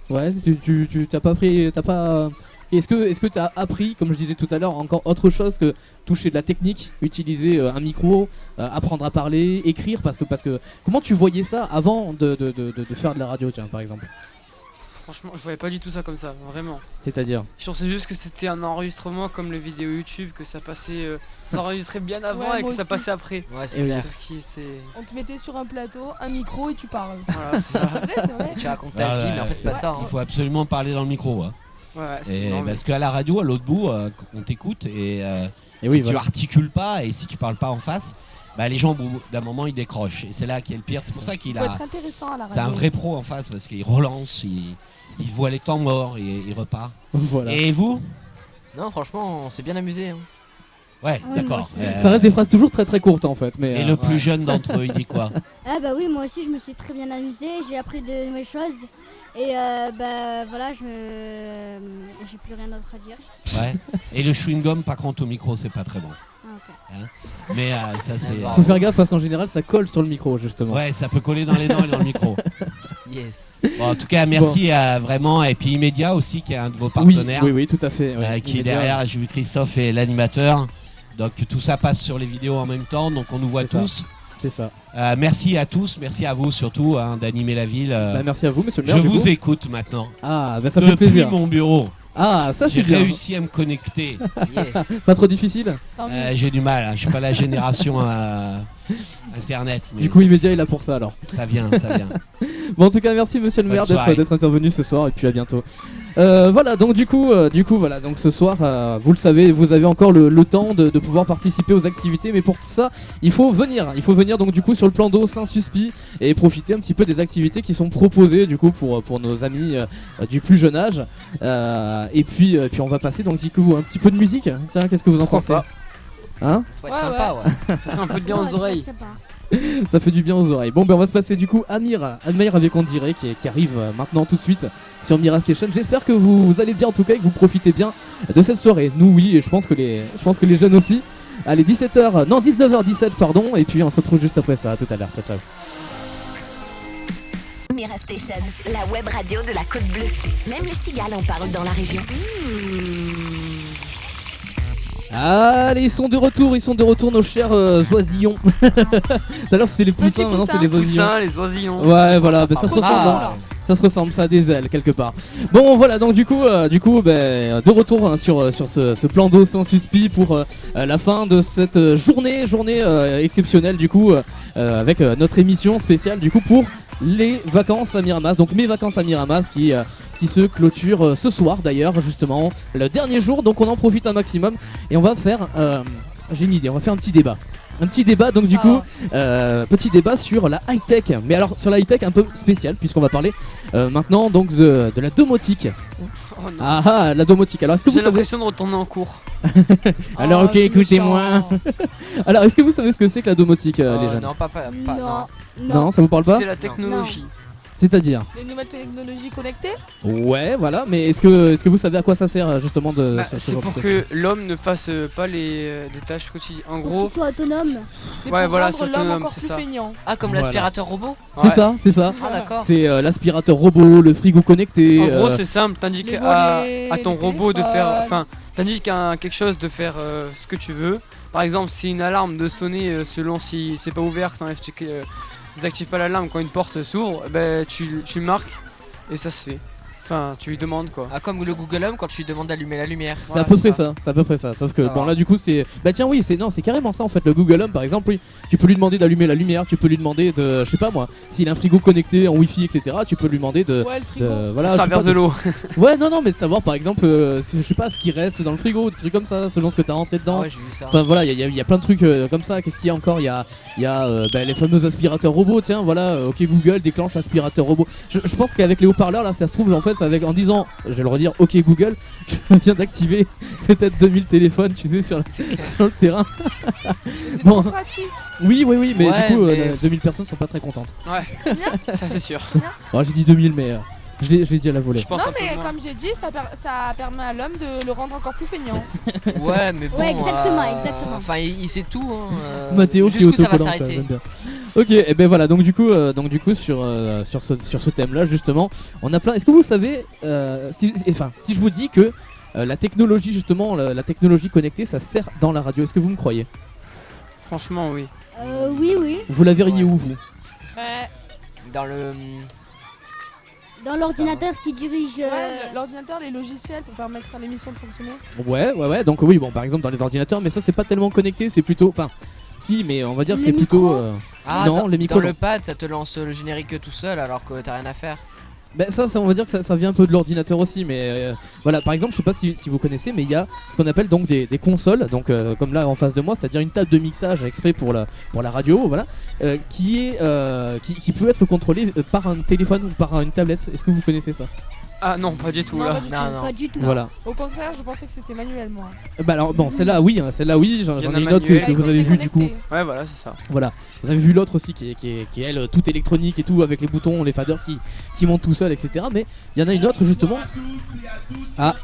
Ouais, tu t'as pas pris, Est-ce que tu as appris, comme je disais tout à l'heure, encore autre chose que toucher de la technique, utiliser un micro, apprendre à parler, écrire, parce que comment tu voyais ça avant de faire de la radio, tiens, par exemple? Franchement, je voyais pas du tout ça comme ça, vraiment. C'est-à-dire? Je pensais juste que c'était un enregistrement comme les vidéos YouTube, que ça passait, ça enregistrait bien avant et que ça passait après. Ouais, c'est clair. On te mettait sur un plateau, un micro et tu parles. Voilà, c'est ça. C'est vrai. Tu racontes ta vie, mais en fait c'est pas ça. Il faut absolument parler dans le micro. Hein. Ouais, parce qu'à la radio, à l'autre bout, on t'écoute et si oui, tu articules pas et si tu parles pas en face, les gens au bout d'un moment ils décrochent et c'est là qui est le pire. C'est pour ça qu'il faut être intéressant à la radio. C'est un vrai pro en face parce qu'il relance, il voit les temps morts et il repart. Voilà. Et vous? Non, franchement, on s'est bien amusé. Hein. Ouais, d'accord. Ça reste des phrases toujours très très courtes en fait. Mais et le plus jeune d'entre eux, il dit quoi? Ah bah oui, moi aussi je me suis très bien amusée, j'ai appris de nouvelles choses. Et voilà, j'ai plus rien d'autre à dire. Ouais. Et le chewing-gum, par contre, au micro, c'est pas très bon. Ah, ok. Hein, mais ça, c'est. Faut faire gaffe parce qu'en général, ça colle sur le micro, justement. Ouais, ça peut coller dans les dents et dans le micro. Yes. Bon, en tout cas, merci vraiment. Et puis Immédiat aussi, qui est un de vos partenaires. Oui, tout à fait. Ouais. Qui est derrière. J'ai vu Christophe et l'animateur. Donc tout ça passe sur les vidéos en même temps. Donc on nous voit tous. C'est ça. Merci à tous, merci à vous surtout d'animer la ville. Merci à vous, monsieur le maire. Je vous écoute maintenant. Ah, ça fait plaisir. Depuis mon bureau. Ah, ça J'ai c'est bien. réussi à me connecter. Pas trop difficile. J'ai du mal, hein. Je suis pas la génération Internet. mais Du coup, Immédiat est là pour ça alors. ça vient. Bon, en tout cas, merci monsieur le maire Bonne soirée. d'être intervenu ce soir et puis à bientôt. Voilà, donc du coup, voilà, donc ce soir, vous le savez, vous avez encore le temps de pouvoir participer aux activités, mais pour ça, il faut venir donc du coup sur le plan d'eau Saint-Suspi et profiter un petit peu des activités qui sont proposées du coup pour nos amis du plus jeune âge. Et puis on va passer donc du coup un petit peu de musique. Tiens, qu'est-ce que vous en pensez? Hein? Ça va être sympa, ouais. Un peu de bien aux oreilles. Ça fait du bien aux oreilles. Bon, ben on va se passer du coup à Admire avec On dirait qui arrive maintenant tout de suite sur Mira Station. J'espère que vous allez bien en tout cas et que vous profitez bien de cette soirée. Nous oui, et je pense que les jeunes aussi. Allez, 19h17 pardon, et puis on se retrouve juste après ça. À tout à l'heure. Ciao ciao. Mira Station, la web radio de la Côte Bleue. Même les cigales en parlent dans la région. Allez, ils sont de retour nos chers oisillons. Tout à l'heure c'était les poussins, maintenant c'est les oisillons. Les oisillons. Ouais, voilà, ça se ressemble. Ah. Ça se ressemble, ça a des ailes quelque part. Bon, voilà, donc du coup, de retour hein, sur ce plan d'eau Saint-Suspi pour la fin de cette journée exceptionnelle du coup, avec notre émission spéciale du coup pour les vacances à Miramas, donc mes vacances à Miramas qui se clôturent ce soir d'ailleurs, justement, le dernier jour, donc on en profite un maximum et on va faire, j'ai une idée, on va faire un petit débat. Un petit débat donc du coup, petit débat sur la high-tech, mais alors sur la high-tech un peu spéciale puisqu'on va parler maintenant donc de la domotique. Oh non. La domotique. Alors est-ce que vous J'ai savez... l'impression de retourner en cours. Alors ok, écoutez-moi. Alors est-ce que vous savez ce que c'est que la domotique les jeunes? Non, pas non. Non, ça vous parle pas? C'est la technologie. C'est-à-dire? Les nouvelles technologies connectées. Ouais, voilà, mais est-ce que vous savez à quoi ça sert justement de C'est pour que l'homme ne fasse pas des tâches quotidiennes. En gros, Qu'ils soient autonomes. C'est Ouais, pour voilà, rendre c'est l'homme autonome, encore c'est plus ça. feignant. Ah, comme Voilà. l'aspirateur robot. C'est ça. Ah, d'accord. C'est l'aspirateur robot, le frigo connecté. En gros, c'est simple, t'indiques les à volets, ton les robot de faire. téléphones. Enfin, t'indiques à quelque chose de faire ce que tu veux. Par exemple, si une alarme de sonner selon si c'est pas ouvert, que désactives pas l'alarme quand une porte s'ouvre, ben tu marques et ça se fait. Enfin, tu lui demandes quoi. Ah, comme le Google Home quand tu lui demandes d'allumer la lumière. C'est à peu près ça, c'est à peu près ça. Sauf que Ça bon va. là du coup c'est. Bah tiens oui, c'est carrément ça en fait. Le Google Home par exemple, oui. Tu peux lui demander d'allumer la lumière, tu peux lui demander de. Je sais pas moi, s'il a un frigo connecté en wifi, etc. Tu peux lui demander de. Ouais, le frigo. Voilà, je sais Servir pas, de l'eau. Ouais non mais de savoir par exemple je sais pas ce qui reste dans le frigo, des trucs comme ça, selon ce que t'as rentré dedans. Ah ouais, j'ai vu ça. Enfin voilà, il y a plein de trucs comme ça. Qu'est-ce qu'il y a encore? Il y a les fameux aspirateurs robots. Tiens voilà, ok Google déclenche aspirateur robot. Je pense qu'avec les haut-parleurs là, ça se trouve en fait en disant, je vais le redire, ok Google, je viens d'activer peut-être 2000 téléphones, tu sais, sur le terrain. C'est Bon. trop pratique. Oui, mais Ouais, du coup, mais- 2000 personnes sont pas très contentes. Ouais, ça c'est sûr. Bon, j'ai dit 2000, mais je l'ai dit à la volée. Je pense Non, un peu mais moins. comme j'ai dit, ça permet à l'homme de le rendre encore plus feignant. Ouais, mais bon. Ouais, exactement. Enfin, il sait tout. Hein, Mathéo qui est jusqu'où ça va autocollant, s'arrêter. j'aime bien. Ok, et ben voilà, donc du coup sur ce thème-là justement, on a plein. Est-ce que vous savez, si je vous dis que la technologie justement, la technologie connectée, ça sert dans la radio, est-ce que vous me croyez? Franchement, oui. Oui. Vous la verriez où vous? Ouais. Dans le. Dans l'ordinateur qui dirige. Ouais, l'ordinateur, les logiciels pour permettre à l'émission de fonctionner. Ouais, donc oui, bon, par exemple dans les ordinateurs, mais ça c'est pas tellement connecté, c'est plutôt, enfin, si, mais on va dire que Les c'est plutôt. micros. Ah, non, dans, les micros. dans le pad, ça te lance le générique tout seul alors que t'as rien à faire. Ben ça on va dire que ça vient un peu de l'ordinateur aussi, mais voilà, par exemple, je sais pas si vous connaissez, mais il y a ce qu'on appelle donc des consoles, donc comme là en face de moi, c'est-à-dire une table de mixage exprès pour la radio, voilà, qui peut être contrôlée par un téléphone ou par une tablette. Est-ce que vous connaissez ça? Ah non, pas du tout Non, là. pas du tout. Non. Pas du tout. Voilà. Au contraire, je pensais que c'était manuel, moi. Bah alors bon, celle-là oui, j'en Il y en ai a une autre que manuel. vous avez vu du coup. Ouais, voilà, c'est ça. Voilà, vous avez vu l'autre aussi qui est elle toute électronique et tout avec les boutons, les faders qui montent tout seul, etc. Mais il y en a une autre justement. Ah,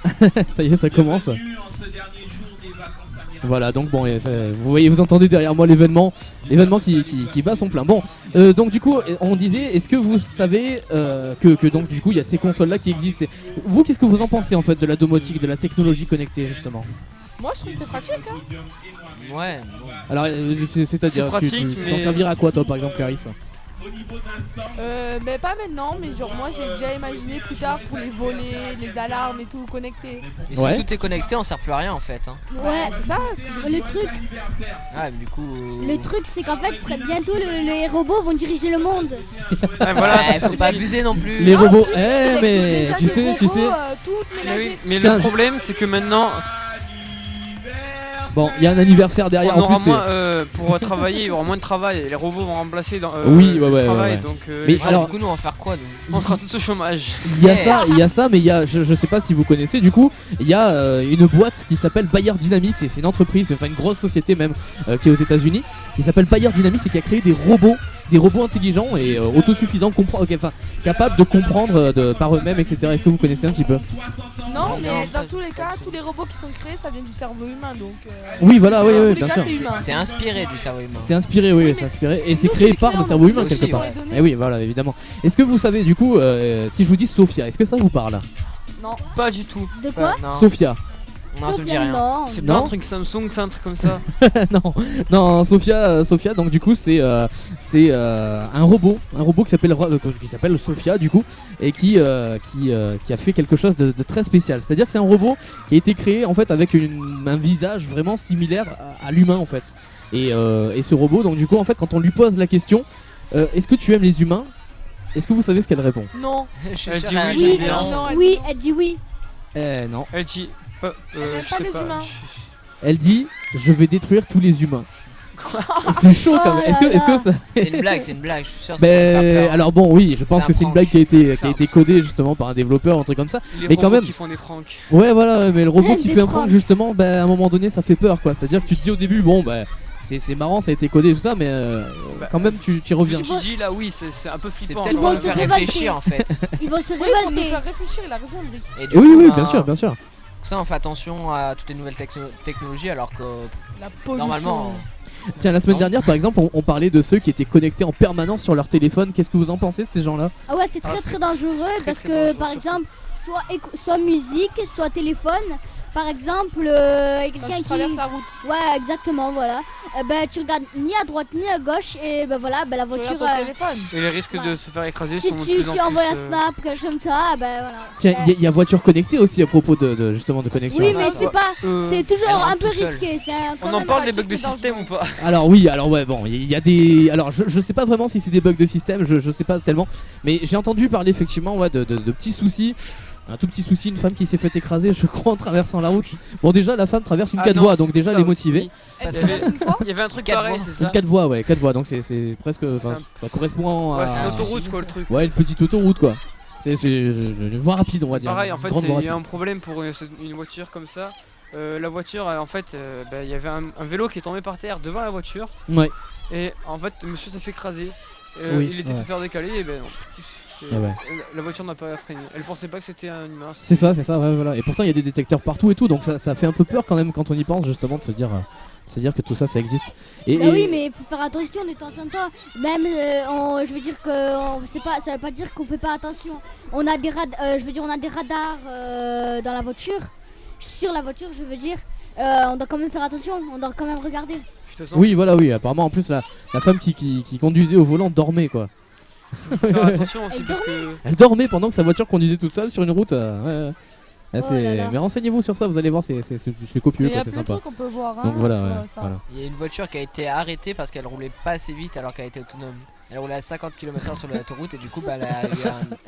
ça y est, ça commence. Voilà, donc bon, vous voyez, vous entendez derrière moi l'événement qui bat son plein. Bon, donc du coup, on disait, est-ce que vous savez que donc du coup il y a ces consoles là qui existent. Vous, qu'est-ce que vous en pensez en fait de la domotique, de la technologie connectée justement? Moi, je trouve que c'est pratique. Hein. Ouais. Alors, c'est-à-dire, C'est pratique, tu t'en mais- servirais à quoi toi par exemple, Clarisse? Mais pas maintenant, mais genre moi j'ai déjà imaginé plus tard pour les volets, les alarmes et tout connecté. Et si tout est connecté, on sert plus à rien en fait. Hein. Ouais, c'est ça. Le truc, Ah, mais du coup. le truc, c'est qu'en fait, bientôt les robots vont diriger le monde. Voilà, Ouais, faut pas abuser non plus. Les robots, si, il mais existe tu déjà sais, des tu robots, sais. tout Mais, oui, ménagés. mais Tiens, le problème, c'est que maintenant, Bon, il y a un anniversaire derrière on en aura plus. c'est- moins, pour travailler, il y aura moins de travail. Et les robots vont remplacer dans, Oui, ouais, le ouais, travail. ouais. Donc, Mais les gens, alors- Du coup, nous on va faire quoi nous on sera tous au chômage. Il y a ça, mais il y a, je sais pas si vous connaissez du coup, il y a une boîte qui s'appelle Bayer Dynamics, et c'est une entreprise, enfin une grosse société même qui est aux États-Unis, qui s'appelle Bayer Dynamics et qui a créé des robots intelligents et autosuffisants, capables de comprendre par eux-mêmes, etc. Est-ce que vous connaissez un petit peu? Non, mais dans tous les cas, tous les robots qui sont créés, ça vient du cerveau humain, donc. Oui, voilà, oui, dans oui, tous les bien cas, sûr. c'est humain. C'est inspiré du cerveau humain. C'est inspiré, oui, c'est inspiré, et c'est nous, créé c'est par créé le en cerveau humain aussi, quelque part. ouais. Et oui, voilà, évidemment. Est-ce que vous savez du coup, si je vous dis Sophia, est-ce que ça vous parle? Non. Pas du tout. De quoi? Non. Sophia. Non, ça me dit Sophia, rien. non. C'est pas Non. un truc Samsung, c'est un truc comme ça. non, Sophia, donc du coup c'est un robot qui s'appelle Sophia du coup, et qui a fait quelque chose de très spécial. C'est-à-dire que c'est un robot qui a été créé en fait avec un visage vraiment similaire à l'humain en fait. Et ce robot, donc du coup en fait quand on lui pose la question, est-ce que tu aimes les humains, est-ce que vous savez ce qu'elle répond? Non. Je suis Elle sûr dit qu'elle oui, a Oui, bien. non, elle oui, dit non. elle dit oui. Non. Elle dit. aime je pas sais les pas. humains. Elle dit je vais détruire tous les humains. C'est chaud quand même. Oh Est-ce que ça... C'est une blague, je suis sûr que ça va me faire Ben, peur. alors bon, oui, je pense C'est que un c'est une prank. blague qui a un été codée justement par un développeur, un truc comme ça. Les Mais quand robots même, qui font des pranks. ouais, voilà, mais le robot qui Des fait un prank pranks. justement, ben, à un moment donné, ça fait peur quoi. C'est-à-dire que tu te dis au début, bon, ben, c'est marrant, ça a été codé tout ça, mais Bah, quand même, tu y Vu reviens. ce qu'il dit là, oui, c'est un peu C'est flippant. peut-être Ils pour vont nous se faire révolter. réfléchir en fait. Ils vont se Oui, pour nous révolter. faire réfléchir, il a raison, Henrik. Et du Oui, coup, oui, ben, bien sûr, bien sûr. Pour ça, on fait attention à toutes les nouvelles technologies alors que La pollution. normalement. Tiens, la semaine Non. dernière, par exemple, on parlait de ceux qui étaient connectés en permanence sur leur téléphone. Qu'est-ce que vous en pensez de ces gens-là? Ah ouais, c'est très c'est très dangereux très, parce très que dangereux, par surtout. exemple, soit musique, soit téléphone. Par exemple, Quand quelqu'un tu qui. traverses la route. Ouais, exactement, voilà. Ben, tu regardes ni à droite ni à gauche et ben voilà, ben, la Tu voiture. regardes ton téléphone. Et les risques Ouais. de se faire écraser Si sont de tu plus en plus. envoies un snap, quelque chose comme ça, ben voilà. Tiens, il y a voiture connectée aussi à propos de justement de connexion. Oui, ça mais va. c'est pas. C'est elle toujours rentre un peu tout seul. risqué. C'est On quand en même parle des pratique bugs de et système ou dangereux. pas? Alors oui, alors ouais, bon, il y a des... Alors je sais pas vraiment si c'est des bugs de système, je sais pas tellement, mais j'ai entendu parler effectivement ouais, de petits soucis. Un tout petit souci, une femme qui s'est fait écraser, je crois, en traversant la route. Bon, déjà, la femme traverse une Ah 4 non, voies, donc c'est déjà, ça elle est aussi. motivée. Elle Il y avait- traverse une quoi Il y avait un truc Quatre pareil, voies. c'est ça? Une 4 voies, ouais, 4 voies, donc c'est presque. C'est enfin, un- ça correspond Ouais, à. c'est une autoroute quoi le truc. Ouais, une petite autoroute, quoi. C'est une voie rapide, on va dire. Pareil, en Une fait, grande voie il y a rapide. un problème pour une voiture comme ça. La voiture, en fait, il y avait un vélo qui est tombé par terre devant la voiture. Ouais. Et en fait, monsieur s'est fait écraser. Oui, Il était ouais. se faire décaler, et ben non. Ah ouais. La voiture n'a pas freiné. Elle pensait pas que c'était un humain. C'est ça, ouais, voilà. Et pourtant, il y a des détecteurs partout et tout, donc ça fait un peu peur quand même quand on y pense, justement, de se dire que tout ça, ça existe. Et, Bah oui, mais il faut faire attention de temps en temps. Même, je veux dire que ça veut pas dire qu'on fait pas attention. On a des on a des radars dans la voiture, sur la voiture, je veux dire. On doit quand même faire attention. On doit quand même regarder. De toute façon, Oui, voilà, oui. Apparemment, en plus, la femme qui conduisait au volant dormait, quoi. faut faire attention aussi Elle parce que. Elle dormait pendant que sa voiture conduisait toute seule sur une route. Ouais. Ah, Oh là là. Mais renseignez-vous sur ça, vous allez voir, c'est copieux, Il y quoi, a c'est plein de sympa. trucs qu'on peut voir. Donc hein, voilà, sur ouais, ça. voilà. Il y a une voiture qui a été arrêtée parce qu'elle roulait pas assez vite alors qu'elle était autonome. Elle roulait à 50 km/h sur l'autoroute et du coup bah, elle a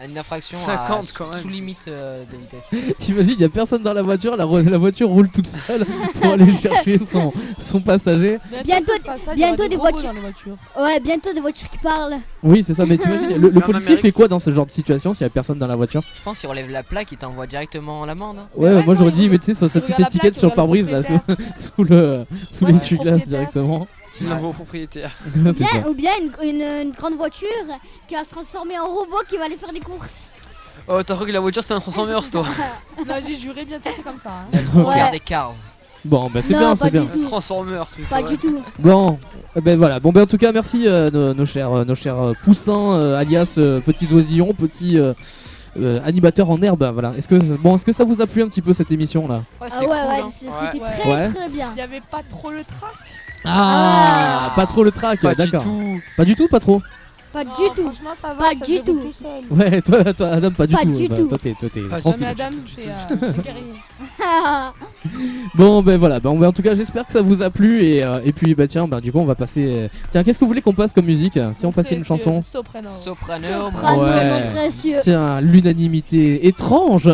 eu une infraction 50 quand même. sous limite de vitesse. T'imagines, il y a personne dans la voiture, la voiture roule toute seule pour aller chercher son passager. Bientôt- ça sera ça, il y aura bientôt des robots voitures. dans les voitures. Ouais, bientôt des voitures qui parlent. Oui, c'est ça, mais t'imagines, le En policier Amérique, fait quoi dans ce genre de situation s'il y a personne dans la voiture? Je pense qu'il relève la plaque, il t'envoie directement l'amende. Hein. Ouais, ouais, moi non, j'aurais il dit, regarde- mais tu sais, sur sa il petite regarde la étiquette plaque, sur il regarde le pare-brise là, sous le sous Ouais, l'essuie-glace propriétaire. directement. Le nouveau propriétaire. C'est ça. Ou bien une grande voiture qui va se transformer en robot qui va aller faire des courses. Oh, t'as cru que la voiture c'est un Transformers toi? Non, j'ai juré bientôt c'est comme ça. hein. Elle a trop Ouais. regardé Cars. Bon, bah c'est Non, bien, pas c'est bien. du tout. Un Transformers plutôt. Pas ouais. du tout. Bon, ben voilà. Bon, ben en tout cas, merci nos chers poussins, alias petits oisillons, petits animateurs en herbe. Voilà. Est-ce que ça vous a plu un petit peu cette émission là? Ouais, Ah c'était ouais, cool. ouais, Hein. c'était Ouais. très Ouais. très bien. Il y avait pas trop le trac. Ah, pas trop le track, Pas du d'accord. tout. Pas du tout, pas trop. Pas du Non, tout. Franchement, ça va, Pas ça du se déroule tout. tout seul. Ouais, toi Adam, pas du Pas tout. du Bah, tout. toi, t'es Pas du Non, tranquille. mais Adam, c'est un guerrier. Bon, ben voilà. En tout cas, j'espère que ça vous a plu. Et puis, bah tiens, du coup, on va passer. Tiens, qu'est-ce que vous voulez qu'on passe comme musique? Si on passait une chanson. Soprano. Soprano. Soprano, Ouais. précieux. Tiens, l'unanimité étrange.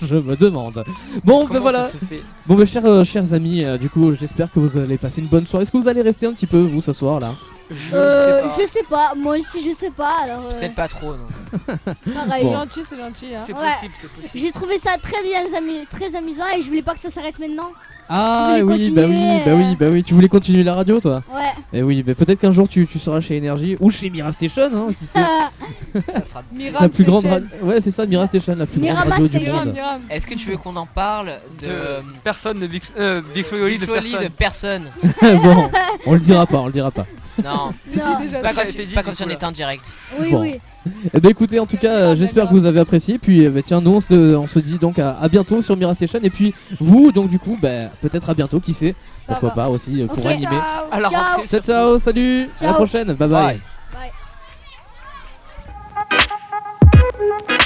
Je me demande. Bon, ben Comment voilà. ça se fait? Bon, ben chers amis, du coup, j'espère que vous allez passer une bonne soirée. Est-ce que vous allez rester un petit peu, vous, ce soir là? Je sais pas. Moi aussi, je sais pas. Alors. Peut-être pas trop, non. Pareil. Bon. Gentil, c'est gentil. Hein. C'est Ouais. possible, c'est possible. J'ai trouvé ça très amusant et je voulais pas que ça s'arrête maintenant. Ah Je voulais oui, bah oui, continuer, bah oui, bah oui. Tu voulais continuer la radio, toi? Ouais. Et oui, mais peut-être qu'un jour tu seras chez Énergie ou chez Mira Station, hein, qui sait. Ça sera Miram La plus grande Station. radio. Ouais, c'est ça, Mira Station, la plus grande Mirama radio du Station. monde. Miram. Est-ce que tu veux qu'on en parle de Personne de Big Flo et Oli de Big Flo et Oli personne. Bon, on le dira pas. Non, C'était Non. déjà pas ça. comme c'est pas comme si on était en direct. Oui, Bon. oui. Eh ben écoutez, en tout cas, j'espère que vous avez apprécié. Puis tiens, nous on se dit donc à bientôt sur Mira Station. Et puis vous, donc du coup, peut-être à bientôt, qui sait. Ça Pourquoi va. pas aussi pour Ok. animer. Ciao. À la Ciao. rentrée. Ciao, surtout. ciao, salut, à la Ciao. prochaine, bye bye. Bye. Bye.